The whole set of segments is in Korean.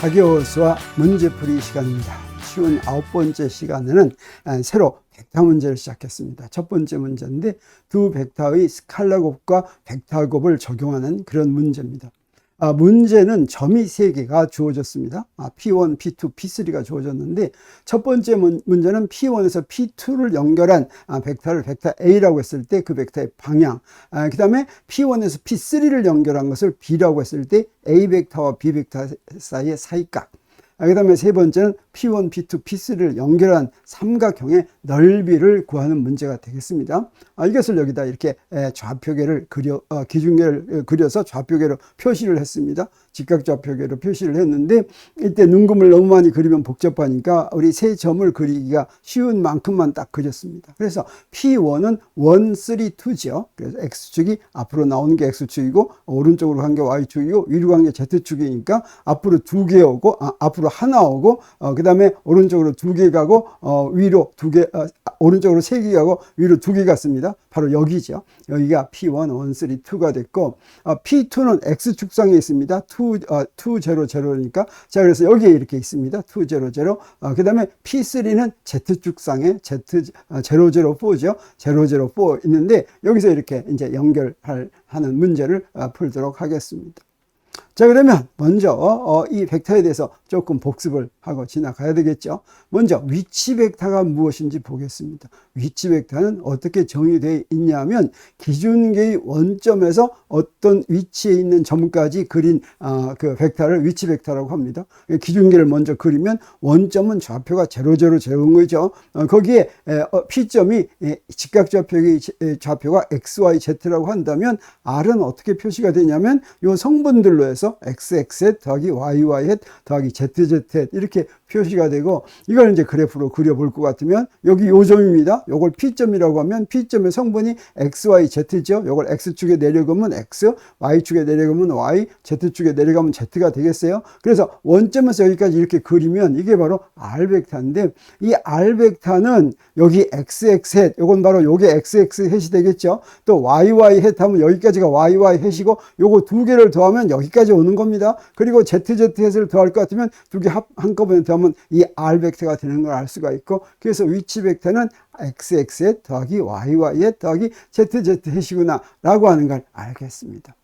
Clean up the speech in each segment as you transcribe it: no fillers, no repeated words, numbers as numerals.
자기호수와 문제풀이 시간입니다. 쉬운 9번째 시간에는 새로 벡터 문제를 시작했습니다. 첫 번째 문제인데 두 벡터의 스칼라 곱과 벡터 곱을 적용하는 그런 문제입니다. 문제는 점이 3개가 주어졌습니다. P1, P2, P3가 주어졌는데 첫 번째 문제는 P1에서 P2를 연결한 벡터를 벡터 A라고 했을 때 그 벡터의 방향, 그 다음에 P1에서 P3를 연결한 것을 B라고 했을 때 A 벡터와 B 벡터 사이의 사이값, 그 다음에 세 번째는 P1, P2, P3를 연결한 삼각형의 넓이를 구하는 문제가 되겠습니다. 이것을 여기다 이렇게 좌표계를 기준계를 그려서 좌표계로 표시를 했습니다. 직각좌표계로 표시를 했는데 이때 눈금을 너무 많이 그리면 복잡하니까 우리 세 점을 그리기가 쉬운 만큼만 딱 그렸습니다. 그래서 P1은 1, 3, 2죠. 그래서 X축이 앞으로 나오는 게 X축이고 오른쪽으로 간 게 Y축이고 위로 간 게 Z축이니까 앞으로 2개 오고 앞으로 하나 오고 그 다음에 오른쪽으로 2개 가고 위로 2개 오른쪽으로 3개 가고 위로 2개 갔습니다. 바로 여기죠. 여기가 P1, 1, 3, 2가 됐고 P2는 X축상에 있습니다. 2, 0, 0니까 자 그래서 여기에 이렇게 있습니다. 2, 0, 0 그 다음에 P3는 Z축상에 Z, 0, 0, 4죠. 0, 0, 4 있는데 여기서 이렇게 이제 연결하는 문제를 풀도록 하겠습니다. 자 그러면 먼저 이 벡터에 대해서 조금 복습을 하고 지나가야 되겠죠. 먼저 위치 벡터가 무엇인지 보겠습니다. 위치 벡터는 어떻게 정의되어 있냐면 기준계의 원점에서 어떤 위치에 있는 점까지 그린 그 벡터를 위치 벡터라고 합니다. 기준계를 먼저 그리면 원점은 좌표가 0, 0, 0인 거죠. 거기에 P점이 직각좌표의 좌표가 X, Y, Z라고 한다면 R은 어떻게 표시가 되냐면 이 성분들로 해서 XX 더하기 YY 더하기 ZZ 이렇게 표시가 되고 이걸 이제 그래프로 그려볼 것 같으면 여기 요 점입니다. 요걸 P점이라고 하면 P점의 성분이 XYZ죠. 요걸 X축에 내려가면 X, Y축에 내려가면 Y, Z축에 내려가면 Z가 되겠어요. 그래서 원점에서 여기까지 이렇게 그리면 이게 바로 R 벡터인데 이 R 벡터는 여기 XX 요건 바로 요게 XX 햇이 되겠죠. 또 YY 햇 하면 여기까지가 YY 햇이고 요거 두 개를 더하면 여기까지 오는 겁니다. 그리고 ZZ 햇을 더할 것 같으면 두 개 한꺼번에 더하면 이 R 벡터가 되는 걸 알 수가 있고 그래서 위치 벡터는 XX 더하기 YY 더하기 ZZ 햇이구나 라고 하는 걸 알겠습니다.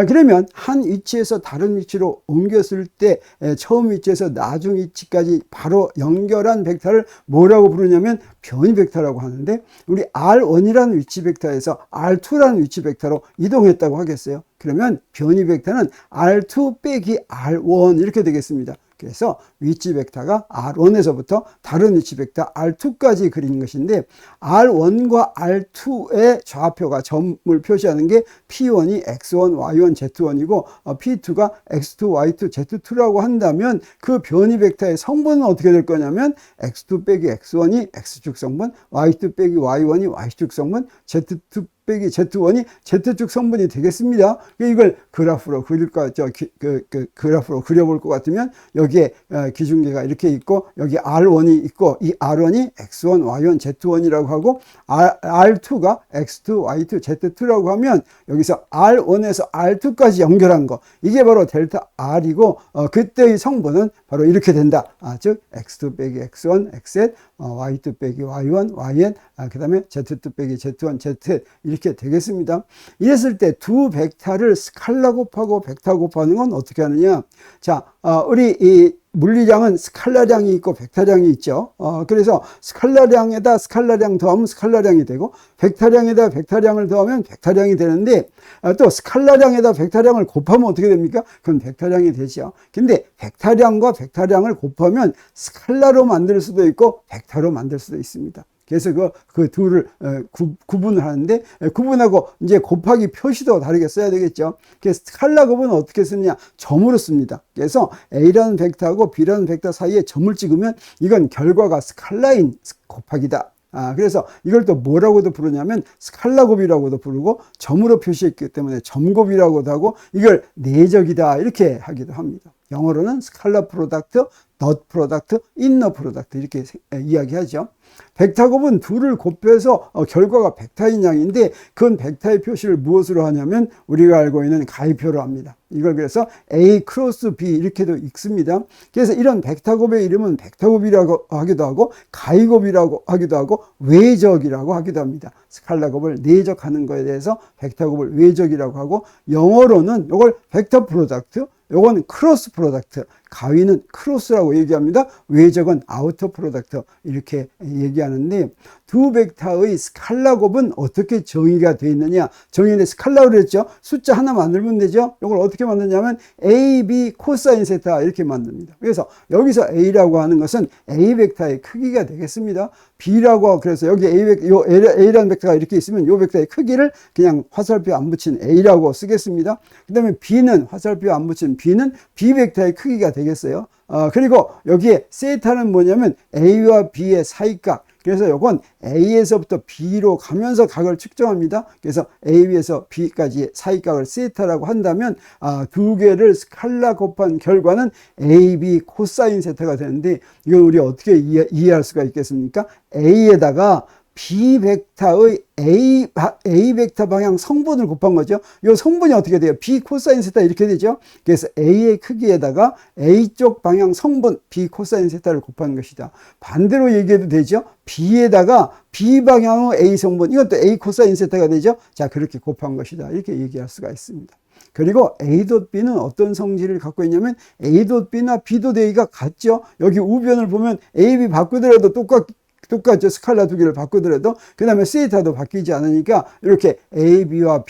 그러면 한 위치에서 다른 위치로 옮겼을 때 처음 위치에서 나중 위치까지 바로 연결한 벡터를 뭐라고 부르냐면 변이 벡터라고 하는데 우리 R1이라는 위치 벡터에서 R2라는 위치 벡터로 이동했다고 하겠어요. 그러면 변이 벡터는 R2 빼기 R1 이렇게 되겠습니다. 그래서 위치 벡터가 R1에서부터 다른 위치 벡터 R2까지 그리는 것인데 R1과 R2의 좌표가 점을 표시하는 게 P1이 X1, Y1, Z1이고 P2가 X2, Y2, Z2라고 한다면 그 변이 벡터의 성분은 어떻게 될 거냐면 X2 빼기 X1이 X축 성분, Y2 빼기 Y1이 Y축 성분, Z2 빼기 Z1이 Z축 성분이 되겠습니다. 이걸 그래프로 그래프로 그려볼 것 같으면 여기에 기준계가 이렇게 있고 여기 R1이 있고 이 R1이 X1, Y1, Z1이라고 하고 R2가 X2, Y2, Z2라고 하면 여기서 R1에서 R2까지 연결한 거 이게 바로 델타 R이고 그때의 성분은 바로 이렇게 된다. 즉 X2 빼기 X1, XZ, Y2 빼기 Y1, YN, 그 다음에 Z2 빼기 Z1, ZZ 이렇게 되겠습니다. 이랬을 때 두 벡터를 스칼라 곱하고 벡터 곱하는 건 어떻게 하느냐. 자, 우리 이 물리량은 스칼라량이 있고 벡터량이 있죠. 그래서 스칼라량에다 스칼라량 더하면 스칼라량이 되고 벡터량에다 벡터량을 더하면 벡터량이 되는데 또 스칼라량에다 벡터량을 곱하면 어떻게 됩니까? 그럼 벡터량이 되죠. 근데 벡터량과 벡터량을 곱하면 스칼라로 만들 수도 있고 벡터로 만들 수도 있습니다. 그래서 그 둘을 구분을 하는데 구분하고 이제 곱하기 표시도 다르게 써야 되겠죠. 그래서 스칼라 곱은 어떻게 쓰느냐? 점으로 씁니다. 그래서 A라는 벡터하고 B라는 벡터 사이에 점을 찍으면 이건 결과가 스칼라인 곱하기다. 그래서 이걸 또 뭐라고도 부르냐면 스칼라 곱이라고도 부르고 점으로 표시했기 때문에 점곱이라고도 하고 이걸 내적이다 이렇게 하기도 합니다. 영어로는 스칼라 프로덕트, 덧 프로덕트, 인너 프로덕트 이렇게 이야기하죠. 벡터곱은 둘을 곱해서 결과가 벡터인 양인데 그건 벡터의 표시를 무엇으로 하냐면 우리가 알고 있는 가위표로 합니다. 이걸 그래서 A 크로스 B 이렇게도 읽습니다. 그래서 이런 벡터곱의 이름은 벡터곱이라고 하기도 하고 가위곱이라고 하기도 하고 외적이라고 하기도 합니다. 스칼라곱을 내적하는 것에 대해서 벡터곱을 외적이라고 하고 영어로는 이걸 벡터 프로덕트, 요건 크로스 프로덕트, 가위는 크로스라고 얘기합니다. 외적은 아우터 프로덕트 이렇게 얘기하는데 두 벡터의 스칼라곱은 어떻게 정의가 되어 있느냐. 정의는 스칼라로 했죠. 숫자 하나 만들면 되죠. 이걸 어떻게 만드냐면 A, B 코사인 세타 이렇게 만듭니다. 그래서 여기서 A라고 하는 것은 A 벡터의 크기가 되겠습니다. B라고 그래서 여기 A라는 벡터가 이렇게 있으면 이 벡터의 크기를 그냥 화살표 안 붙인 A라고 쓰겠습니다. 그 다음에 B는 화살표 안 붙인 B는 B 벡터의 크기가 되겠어요. 그리고 여기에 세타는 뭐냐면 A와 B의 사이각. 그래서 이건 A에서부터 B로 가면서 각을 측정합니다. 그래서 A에서 B까지의 사이각을 세타라고 한다면 두 개를 스칼라 곱한 결과는 AB 코사인 세타가 되는데 이건 우리 어떻게 이해할 수가 있겠습니까? A에다가 B 벡터의 A 벡터 방향 성분을 곱한 거죠. 이 성분이 어떻게 돼요? B 코사인 세타 이렇게 되죠. 그래서 A의 크기에다가 A 쪽 방향 성분 B 코사인 세타를 곱한 것이다. 반대로 얘기해도 되죠. B에다가 B 방향의 A 성분, 이것도 A 코사인 세타가 되죠. 자, 그렇게 곱한 것이다. 이렇게 얘기할 수가 있습니다. 그리고 A.B는 어떤 성질을 갖고 있냐면 A.B나 B.A가 같죠. 여기 우변을 보면 A, B 바꾸더라도 똑같죠. 스칼라 두 개를 바꾸더라도. 그 다음에 세타도 바뀌지 않으니까 이렇게 A, B와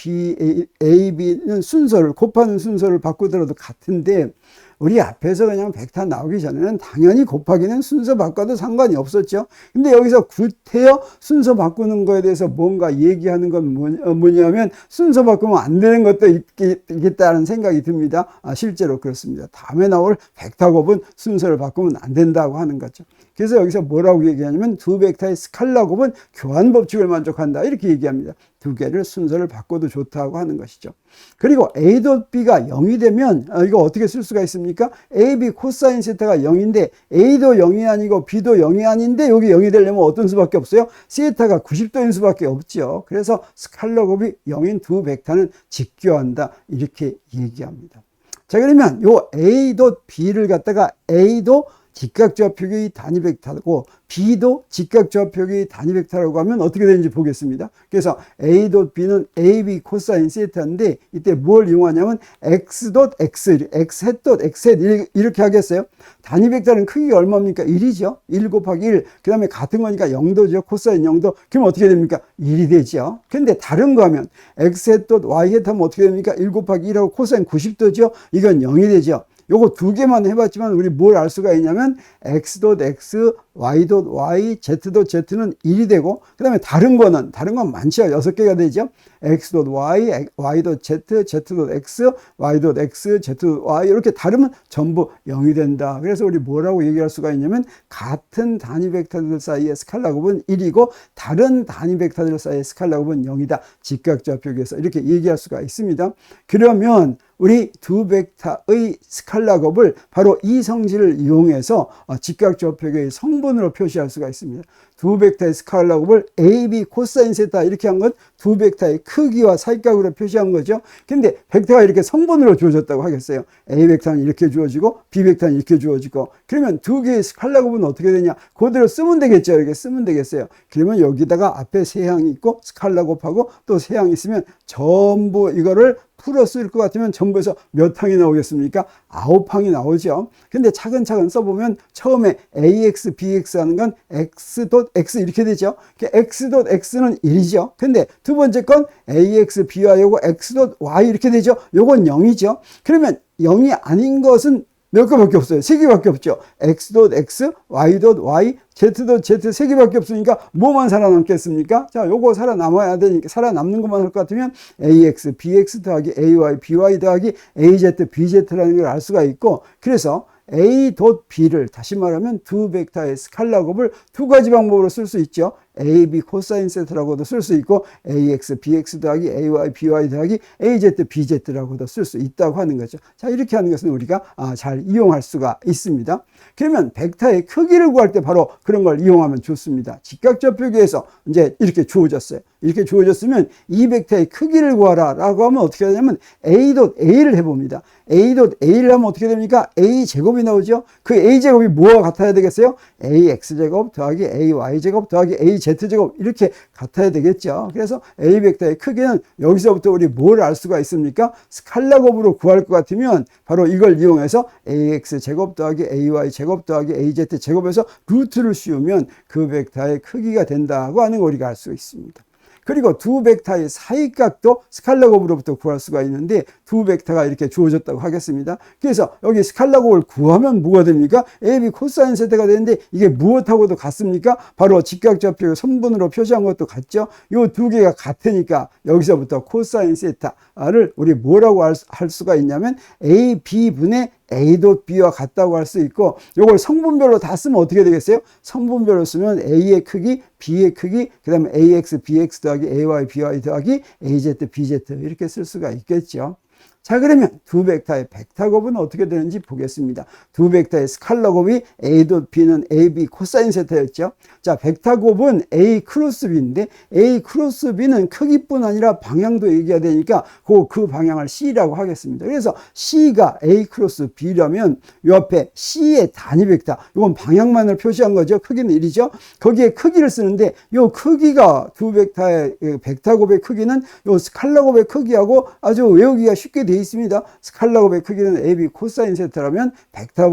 A, B는 순서를 곱하는 순서를 바꾸더라도 같은데 우리 앞에서 그냥 벡터 나오기 전에는 당연히 곱하기는 순서 바꿔도 상관이 없었죠. 근데 여기서 구태여 순서 바꾸는 거에 대해서 뭔가 얘기하는 건 뭐냐면 순서 바꾸면 안 되는 것도 있겠다는 생각이 듭니다. 실제로 그렇습니다. 다음에 나올 벡터곱은 순서를 바꾸면 안 된다고 하는 거죠. 그래서 여기서 뭐라고 얘기하냐면 두 벡터의 스칼라 곱은 교환 법칙을 만족한다 이렇게 얘기합니다. 두 개를 순서를 바꿔도 좋다고 하는 것이죠. 그리고 A.B가 0이 되면 이거 어떻게 쓸 수가 있습니까? AB 코사인 세타가 0인데 A도 0이 아니고 B도 0이 아닌데 여기 0이 되려면 어떤 수밖에 없어요? 세타가 90도인 수밖에 없죠. 그래서 스칼라 곱이 0인 두 벡터는 직교한다 이렇게 얘기합니다. 자, 그러면 요 A.B를 갖다가 A도 직각좌표의 단위 벡터고 B도 직각좌표의 단위 벡터라고 하면 어떻게 되는지 보겠습니다. 그래서 A.B는 AB 코사인 세타인데 이때 뭘 이용하냐면 X.X, X.X 이렇게 하겠어요. 단위 벡터는 크기가 얼마입니까? 1이죠. 1 곱하기 1. 그 다음에 같은 거니까 0도죠. 코사인 0도. 그럼 어떻게 됩니까? 1이 되죠. 근데 다른 거 하면 X.Y 하면 어떻게 됩니까? 1 곱하기 1하고 코사인 90도죠. 이건 0이 되죠. 요거 두 개만 해봤지만 우리 뭘 알 수가 있냐면 X.X, Y.Y, Z.Z는 1이 되고 그 다음에 다른 건 많죠. 6개가 되죠. X.Y, Y.Z, Z.X, Y.X, Z.Y 이렇게 다르면 전부 0이 된다. 그래서 우리 뭐라고 얘기할 수가 있냐면 같은 단위 벡터들 사이의 스칼라 곱은 1이고 다른 단위 벡터들 사이의 스칼라 곱은 0이다. 직각좌표에서 이렇게 얘기할 수가 있습니다. 그러면 우리 두 벡터의 스칼라 곱을 바로 이 성질을 이용해서 직각좌표의 성분으로 표시할 수가 있습니다. 두 벡터의 스칼라 곱을 AB 코사인 세타 이렇게 한 건 두 벡터의 크기와 사이각으로 표시한 거죠. 근데 벡터가 이렇게 성분으로 주어졌다고 하겠어요. A 벡터는 이렇게 주어지고 B 벡터는 이렇게 주어지고 그러면 두 개의 스칼라 곱은 어떻게 되냐? 그대로 쓰면 되겠죠. 이렇게 쓰면 되겠어요. 그러면 여기다가 앞에 세항이 있고 스칼라 곱하고 또 세항이 있으면 전부 이거를 풀어 쓸 것 같으면 전부에서 몇 항이 나오겠습니까? 9항이 나오죠. 근데 차근차근 써보면 처음에 AX, BX 하는 건 X.X 이렇게 되죠. X.X는 1이죠. 근데 두 번째 건 AX, BY 요거 X.Y 이렇게 되죠. 요건 0이죠. 그러면 0이 아닌 것은 몇 개밖에 없어요. 3개밖에 없죠. X.X, Y.Y, Z.Z 3개밖에 없으니까 뭐만 살아남겠습니까? 자, 요거 살아남아야 되니까 살아남는 것만 할 것 같으면 AX, BX 더하기 AY, BY 더하기 AZ, BZ라는 걸 알 수가 있고 그래서 A.B를 다시 말하면 두 벡터의 스칼라 곱을 두 가지 방법으로 쓸 수 있죠. AB 코사인 세타라고도 쓸 수 있고 AX, BX 더하기 AY, BY 더하기 AZ, BZ라고도 쓸 수 있다고 하는 거죠. 자, 이렇게 하는 것은 우리가 잘 이용할 수가 있습니다. 그러면 벡터의 크기를 구할 때 바로 그런 걸 이용하면 좋습니다. 직각좌표기에서 이제 이렇게 주어졌어요. 이렇게 주어졌으면 이 벡터의 크기를 구하라 라고 하면 어떻게 하냐면 A.A를 해봅니다. A.A를 하면 어떻게 됩니까? A제곱이 나오죠. 그 A제곱이 뭐와 같아야 되겠어요? AX제곱 더하기 AY제곱 더하기 AZ제곱 이렇게 같아야 되겠죠. 그래서 A 벡터의 크기는 여기서부터 우리 뭘 알 수가 있습니까? 스칼라 곱으로 구할 것 같으면 바로 이걸 이용해서 AX제곱 더하기 AY제곱 더하기 AZ제곱에서 루트를 씌우면 그 벡터의 크기가 된다고 하는 걸 우리가 알 수 있습니다. 그리고 두 벡터의 사이각도 스칼라 곱으로부터 구할 수가 있는데 두 벡터가 이렇게 주어졌다고 하겠습니다. 그래서 여기 스칼라 곱을 구하면 뭐가 됩니까? AB 코사인 세타가 되는데 이게 무엇하고도 같습니까? 바로 직각좌표 선분으로 표시한 것도 같죠. 이 두 개가 같으니까 여기서부터 코사인 세타를 우리 뭐라고 할 수가 있냐면 AB분의 A.B와 같다고 할 수 있고 이걸 성분별로 다 쓰면 어떻게 되겠어요? 성분별로 쓰면 A의 크기, B의 크기, 그 다음에 AX, BX 더하기 AY, BY 더하기 AZ, BZ 이렇게 쓸 수가 있겠죠. 자, 그러면 두 벡터의 벡터 곱은 어떻게 되는지 보겠습니다. 두 벡터의 스칼라 곱이 A.B는 AB 코사인 세타였죠. 자, 벡터 곱은 A 크로스 B인데 A 크로스 B는 크기뿐 아니라 방향도 얘기해야 되니까 그 방향을 C라고 하겠습니다. 그래서 C가 A 크로스 B라면 이 앞에 C의 단위 벡터, 이건 방향만을 표시한 거죠. 크기는 1이죠. 거기에 크기를 쓰는데 이 크기가 두 벡터의 벡터 곱의 크기는 이 스칼라 곱의 크기하고 아주 외우기가 쉽게 되어 있습니다. 스칼라 곱의 크기는 AB 코사인 세타라면 벡터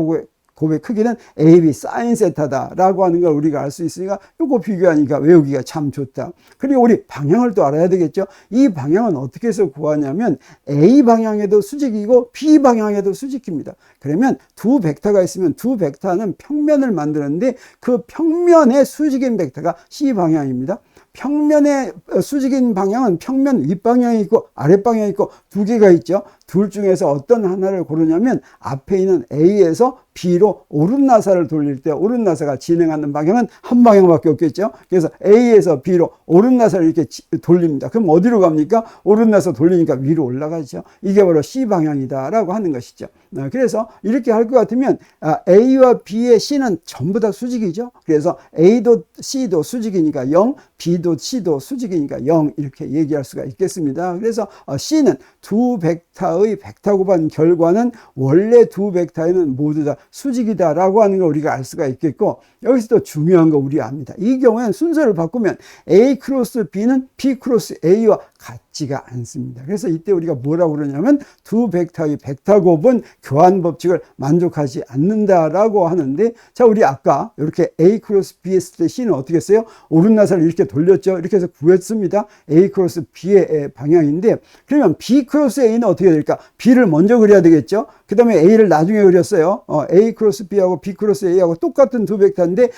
곱의 크기는 AB 사인 세타다라고 하는 걸 우리가 알 수 있으니까 이거 비교하니까 외우기가 참 좋다. 그리고 우리 방향을 또 알아야 되겠죠. 이 방향은 어떻게 해서 구하냐면 A 방향에도 수직이고 B 방향에도 수직입니다. 그러면 두 벡터가 있으면 두 벡터는 평면을 만드는데 그 평면의 수직인 벡터가 C 방향입니다. 평면의 수직인 방향은 평면 윗방향이 있고 아랫방향이 있고 두 개가 있죠. 둘 중에서 어떤 하나를 고르냐면 앞에 있는 A에서 B로 오른나사를 돌릴 때 오른나사가 진행하는 방향은 한 방향밖에 없겠죠. 그래서 A에서 B로 오른나사를 이렇게 돌립니다. 그럼 어디로 갑니까? 오른나사 돌리니까 위로 올라가죠. 이게 바로 C 방향이다라고 하는 것이죠. 그래서 이렇게 할 것 같으면 A와 B의 C는 전부 다 수직이죠. 그래서 A도 C도 수직이니까 0, B도 C도 수직이니까 0 이렇게 얘기할 수가 있겠습니다. 그래서 C는 두 벡터의 벡터 곱한 결과는 원래 두 벡터에는 모두 다 수직이다라고 하는 걸 우리가 알 수가 있겠고 여기서 또 중요한 거 우리 압니다. 이 경우에는 순서를 바꾸면 A 크로스 B는 B 크로스 A와 같지가 않습니다. 그래서 이때 우리가 뭐라고 그러냐면 두 벡터의 벡터 곱은 교환 법칙을 만족하지 않는다라고 하는데 자, 우리 아까 이렇게 A 크로스 B 했을 때 C는 어떻게 했어요? 오른나사를 이렇게 돌렸죠. 이렇게 해서 구했습니다. A 크로스 B의 방향인데 그러면 B 크로스 A는 어떻게 될까? B를 먼저 그려야 되겠죠. 그 다음에 A를 나중에 그렸어요. A 크로스 B하고 B 크로스 A하고 똑같은 두 벡터인데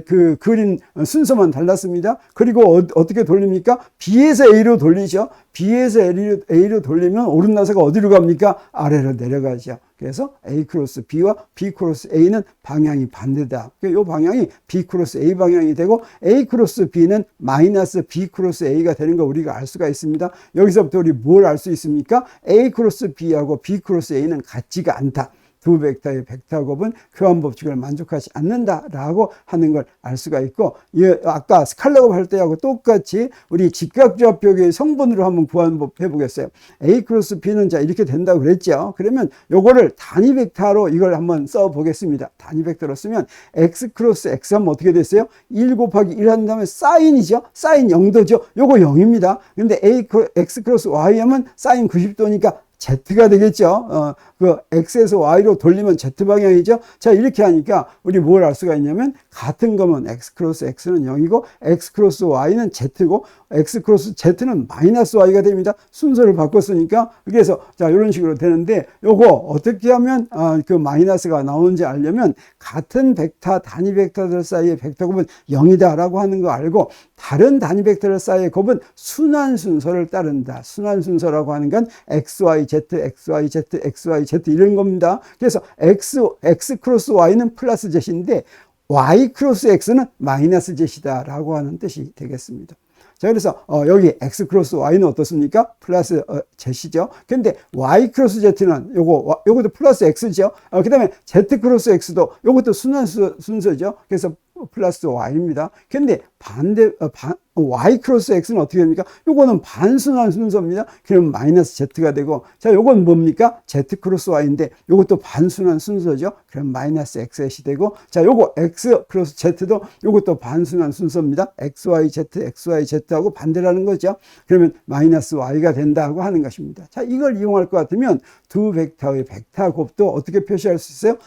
그 그린 순서만 달랐습니다. 그리고 어떻게 돌립니까? B에서 A로 돌리죠. B에서 A로 돌리면 오른나사가 어디로 갑니까? 아래로 내려가죠. 그래서 A 크로스 B와 B 크로스 A는 방향이 반대다. 이 방향이 B 크로스 A 방향이 되고 A 크로스 B는 마이너스 B 크로스 A가 되는 거 우리가 알 수가 있습니다. 여기서부터 우리 뭘 알 수 있습니까? A 크로스 B하고 B 크로스 A는 같지가 않다. 두 벡터의 벡터 곱은 교환 법칙을 만족하지 않는다라고 하는 걸 알 수가 있고 아까 스칼라 곱 할 때하고 똑같이 우리 직각좌표의 성분으로 한번 구한법 해보겠어요. A 크로스 B는 자 이렇게 된다고 그랬죠. 그러면 요거를 단위 벡터로 이걸 한번 써보겠습니다. 단위 벡터로 쓰면 X 크로스 X 하면 어떻게 됐어요? 1 곱하기 1 한 다음에 사인이죠. 사인 0도죠. 요거 0입니다. 근데 X 크로스 Y 하면 사인 90도니까 Z가 되겠죠. 그 X에서 Y로 돌리면 Z 방향이죠. 자, 이렇게 하니까 우리 뭘 알 수가 있냐면 같은 거면 X 크로스 X는 0이고 X 크로스 Y는 Z고 X 크로스 Z는 마이너스 Y가 됩니다. 순서를 바꿨으니까. 그래서 자, 이런 식으로 되는데 요거 어떻게 하면 그 마이너스가 나오는지 알려면 같은 벡터 단위 벡터들 사이의 벡터 곱은 0이다라고 하는 거 알고 다른 단위 벡터들 사이의 곱은 순환 순서를 따른다. 순환 순서라고 하는 건 XYZ, XYZ, XYZ 이런 겁니다. 그래서 X 크로스 Y는 플러스 Z인데 y 크로스 x는 마이너스 z이다 라고 하는 뜻이 되겠습니다. 자, 그래서 여기 x 크로스 y는 어떻습니까? 플러스 z죠. 근데 y 크로스 z는 요것도 플러스 x죠. 그 다음에 z 크로스 x도 요것도 순서죠. 그래서 플러스 y입니다. 근데 y 크로스 x는 어떻게 됩니까? 요거는 반순환 순서입니다. 그럼 마이너스 z가 되고, 자, 요건 뭡니까? z 크로스 y인데 요것도 반순환 순서죠. 그럼 마이너스 x이 되고, 자, 요거 x 크로스 z도 요것도 반순환 순서입니다. xyz하고 반대라는 거죠. 그러면 마이너스 y가 된다고 하는 것입니다. 자, 이걸 이용할 것 같으면 두 벡터의 벡터 곱도 어떻게 표시할 수 있어요?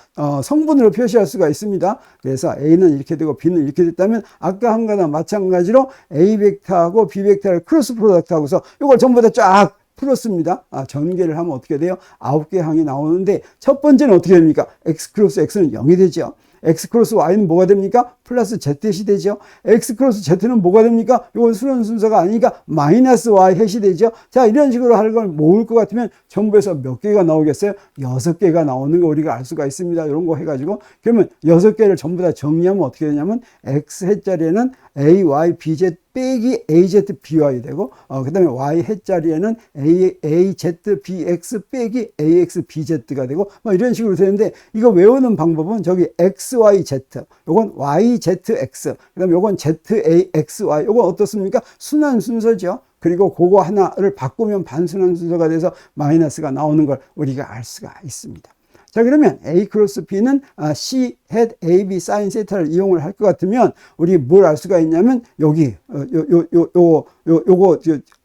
성분으로 표시할 수가 있습니다. 그래서 a는 이렇게 되고 b는 이렇게 됐다면 아까 한 거나 마찬가지로 A 벡터하고 B 벡터를 크로스 프로덕트 하고서 이걸 전부 다 쫙 풀었습니다. 전개를 하면 어떻게 돼요? 9개 항이 나오는데 첫 번째는 어떻게 됩니까? x 크로스 x는 0이 되죠. x 크로스 y는 뭐가 됩니까? 플러스 z이 되죠. x 크로스 z는 뭐가 됩니까? 이건 수련 순서가 아니니까 마이너스 y 햇이 되죠. 자, 이런 식으로 할 걸 모을 것 같으면 전부에서 몇 개가 나오겠어요? 6개가 나오는 거 우리가 알 수가 있습니다. 이런 거 해가지고 그러면 6개를 전부 다 정리하면 어떻게 되냐면 x 햇자리에는 ay bz 빼기 az by 되고, 그 다음에 y 햇자리에는 az bx 빼기 ax bz가 되고, 뭐 이런 식으로 되는데, 이거 외우는 방법은 저기 xyz, 요건 yzx, 그 다음에 요건 zaxy, 요건 어떻습니까? 순환 순서죠. 그리고 그거 하나를 바꾸면 반순환 순서가 돼서 마이너스가 나오는 걸 우리가 알 수가 있습니다. 자, 그러면 A 크로스 B는 C hat AB 사인 세타를 이용을 할 것 같으면 우리 뭘 알 수가 있냐면 여기 요거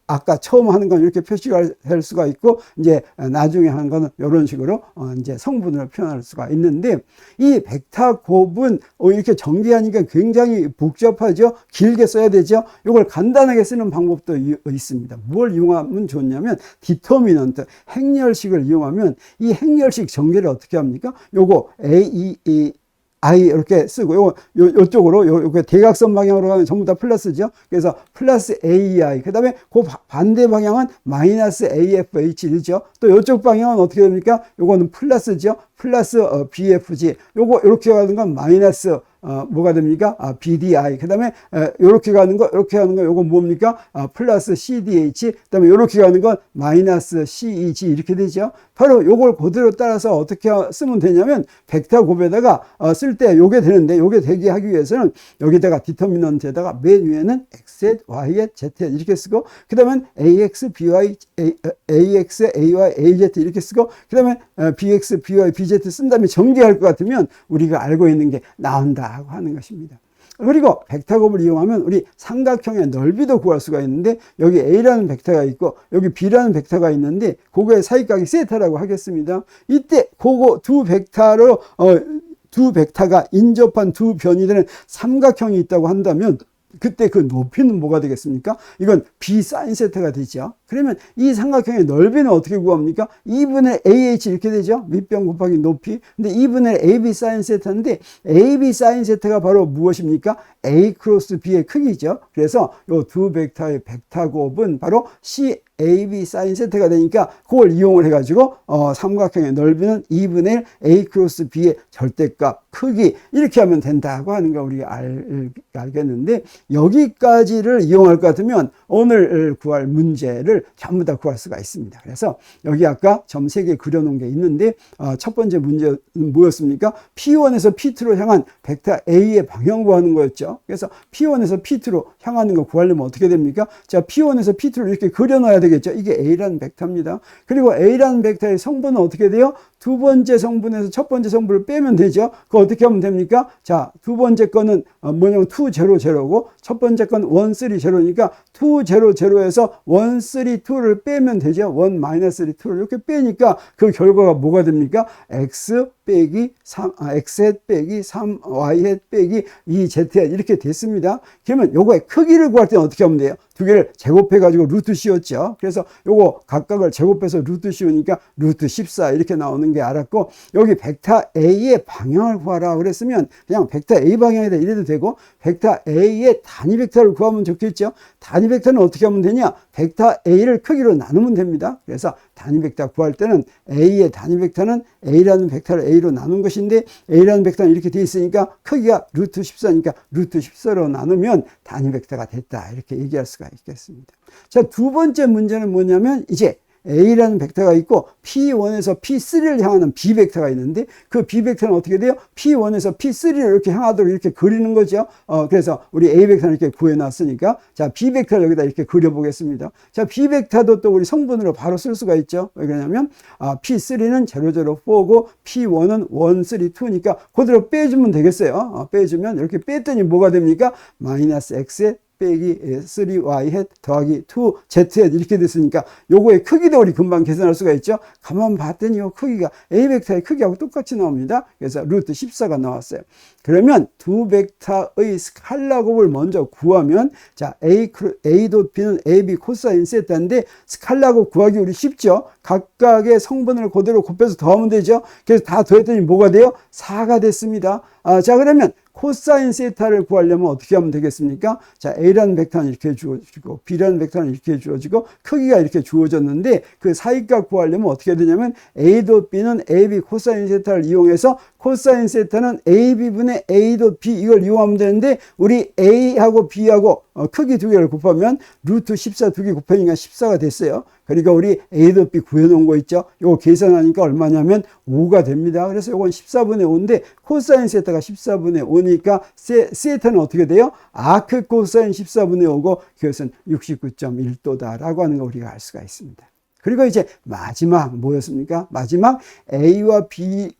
아까 처음 하는 건 이렇게 표시가 될 수가 있고 이제 나중에 하는 거는 이런 식으로 이제 성분을 표현할 수가 있는데 이 벡터 곱은 이렇게 전개하니까 굉장히 복잡하죠. 길게 써야 되죠. 이걸 간단하게 쓰는 방법도 있습니다. 뭘 이용하면 좋냐면 디터미넌트 행렬식을 이용하면 이 행렬식 전개를 어떻게 합니까? 요거 I 이렇게 쓰고 요쪽으로 요게 대각선 방향으로 가면 전부 다 플러스죠. 그래서 플러스 AEI 그다음에 그 반대 방향은 마이너스 AFH죠. 또 요쪽 방향은 어떻게 됩니까? 요거는 플러스죠. 플러스 BFG. 요거 이렇게 가는 건 마이너스 뭐가 됩니까? BDI. 그 다음에, 요렇게 가는 거, 이렇게 가는 거, 요거 뭡니까? 플러스 CDH. 그 다음에 요렇게 가는 건 마이너스 CEG. 이렇게 되죠. 바로 요걸 그대로 따라서 어떻게 쓰면 되냐면, 벡터 곱에다가 쓸 때 요게 되는데, 요게 되게 하기 위해서는 여기다가 디터미넌트에다가 맨 위에는 X, Y, Z 이렇게 쓰고, 그 다음에 AX, BY, AX, AY, AZ 이렇게 쓰고, 그 다음에 BX, BY, BZ 쓴 다음에 전개할 것 같으면 우리가 알고 있는 게 나온다. 하는 것입니다. 그리고 벡터 곱을 이용하면 우리 삼각형의 넓이도 구할 수가 있는데 여기 A라는 벡터가 있고 여기 B라는 벡터가 있는데 그거의 사이각이 세타라고 하겠습니다. 이때 그거 두 벡터로 두 벡터가 인접한 두 변이 되는 삼각형이 있다고 한다면 그때 그 높이는 뭐가 되겠습니까? 이건 B 사인 세타가 되죠. 그러면 이 삼각형의 넓이는 어떻게 구합니까? 2분의 AH 이렇게 되죠. 밑변 곱하기 높이. 근데 2분의 AB 사인 세타인데 AB 사인 세타가 바로 무엇입니까? A 크로스 B의 크기죠. 그래서 이 두 벡터의 벡터 곱은 바로 CAB 사인 세타가 되니까 그걸 이용을 해가지고 삼각형의 넓이는 2분의 A 크로스 B의 절대값 크기 이렇게 하면 된다고 하는 거 우리가 알겠는데 여기까지를 이용할 것 같으면 오늘 구할 문제를 전부 다 구할 수가 있습니다. 그래서 여기 아까 점 3개 그려놓은 게 있는데 첫 번째 문제는 뭐였습니까? P1에서 P2로 향한 벡터 A의 방향 구하는 거였죠. 그래서 P1에서 P2로 향하는 거 구하려면 어떻게 됩니까? 자, P1에서 P2로 이렇게 그려놔야 되겠죠. 이게 A라는 벡터입니다. 그리고 A라는 벡터의 성분은 어떻게 돼요? 두 번째 성분에서 첫 번째 성분을 빼면 되죠. 그거 어떻게 하면 됩니까? 자, 두 번째 거는 뭐냐면 2, 0, 0고 첫 번째 건 1, 3, 0니까 2, 0, 0에서 1, 3, 2를 빼면 되죠. 1, 3, 2를 이렇게 빼니까 그 결과가 뭐가 됩니까? X 빼기 3, X 빼기 3, Y 빼기 2Z 이렇게 됐습니다. 그러면 요거의 크기를 구할 때는 어떻게 하면 돼요? 두 개를 제곱해 가지고 루트 씌웠죠. 그래서 요거 각각을 제곱해서 루트 씌우니까 루트 14 이렇게 나오는 게 알았고 여기 벡터 A의 방향을 구하라 그랬으면 그냥 벡터 A 방향이다 이래도 되고 벡터 A의 단위 벡터를 구하면 좋겠죠. 단위 벡터는 어떻게 하면 되냐? 벡터 A를 크기로 나누면 됩니다. 그래서 단위 벡터 구할 때는 A의 단위 벡터는 A라는 벡터를 A로 나눈 것인데 A라는 벡터는 이렇게 돼 있으니까 크기가 루트 14니까 루트 14로 나누면 단위 벡터가 됐다. 이렇게 얘기할 수가 있겠습니다. 자, 두 번째 문제는 뭐냐면 이제 A라는 벡터가 있고 P1에서 P3를 향하는 B 벡터가 있는데 그 B 벡터는 어떻게 돼요? P1에서 P3를 이렇게 향하도록 이렇게 그리는 거죠. 그래서 우리 A 벡터는 이렇게 구해놨으니까 자, B 벡터를 여기다 이렇게 그려보겠습니다. 자, B 벡터도 또 우리 성분으로 바로 쓸 수가 있죠. 왜 그러냐면 P3는 0, 0, 4고 P1은 1, 3, 2니까 그대로 빼주면 되겠어요. 빼주면 이렇게 뺐더니 뭐가 됩니까? 마이너스 X에 빼기 3y 더하기 2z 이렇게 됐으니까 요거의 크기도 우리 금방 계산할 수가 있죠. 가만 봤더니 요 크기가 A 벡터의 크기하고 똑같이 나옵니다. 그래서 루트 14가 나왔어요. 그러면 두 벡터의 스칼라 곱을 먼저 구하면 자 A.B는 AB 코사인 세타인데 스칼라 곱 구하기 우리 쉽죠. 각각의 성분을 그대로 곱해서 더하면 되죠. 그래서 다 더했더니 뭐가 돼요? 4가 됐습니다. 자 그러면 코사인 세타를 구하려면 어떻게 하면 되겠습니까? 자, A라는 벡터는 이렇게 주어지고 B라는 벡터는 이렇게 주어지고 크기가 이렇게 주어졌는데 그 사이값 구하려면 어떻게 해야 되냐면 A.B는 AB 코사인 세타를 이용해서 코사인 세타는 AB분의 A.B 이걸 이용하면 되는데 우리 A하고 B하고 크기 두 개를 곱하면 루트 14 두 개 곱하니까 14가 됐어요. 그러니까 우리 A.B 구해놓은 거 있죠? 이거 계산하니까 얼마냐면 5가 됩니다. 그래서 이건 14분의 5인데 코사인 세타가 14분의 5니까 세타는 어떻게 돼요? 아크 코사인 14분의 5고 그것은 69.1도다라고 하는 거 우리가 알 수가 있습니다. 그리고 이제 마지막 뭐였습니까? 마지막 A와 B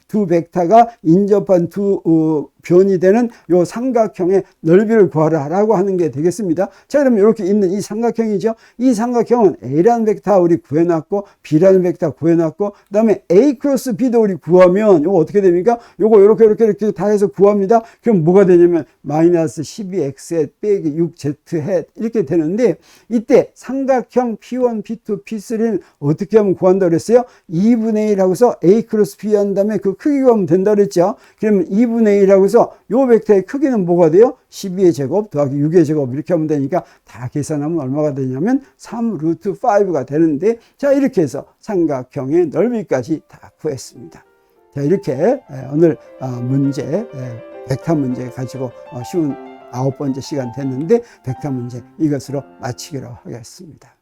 두 벡터가 인접한 두 변이 되는 요 삼각형의 넓이를 구하라라고 하는 게 되겠습니다. 자, 그러면 이렇게 있는 이 삼각형이죠. 이 삼각형은 A라는 벡터 우리 구해놨고 B라는 벡터 구해놨고 그다음에 A 크로스 B도 우리 구하면 요거 어떻게 됩니까? 요거 이렇게 다 해서 구합니다. 그럼 뭐가 되냐면 마이너스 12x 빼기 6z 이렇게 되는데 이때 삼각형 P1, P2, P3는 어떻게 하면 구한다고 그랬어요? 2분의 1 하고서 A 크로스 B 한 다음에 그 크기 구하면 된다고 그랬죠. 그러면 2분의 1 하고서 요 벡터의 크기는 뭐가 돼요? 12의 제곱 더하기 6의 제곱 이렇게 하면 되니까 다 계산하면 얼마가 되냐면 3 루트 5가 되는데 자 이렇게 해서 삼각형의 넓이까지 다 구했습니다. 자 이렇게 오늘 문제 벡터 문제 가지고 쉬운 9번째 시간 됐는데 벡터 문제 이것으로 마치기로 하겠습니다.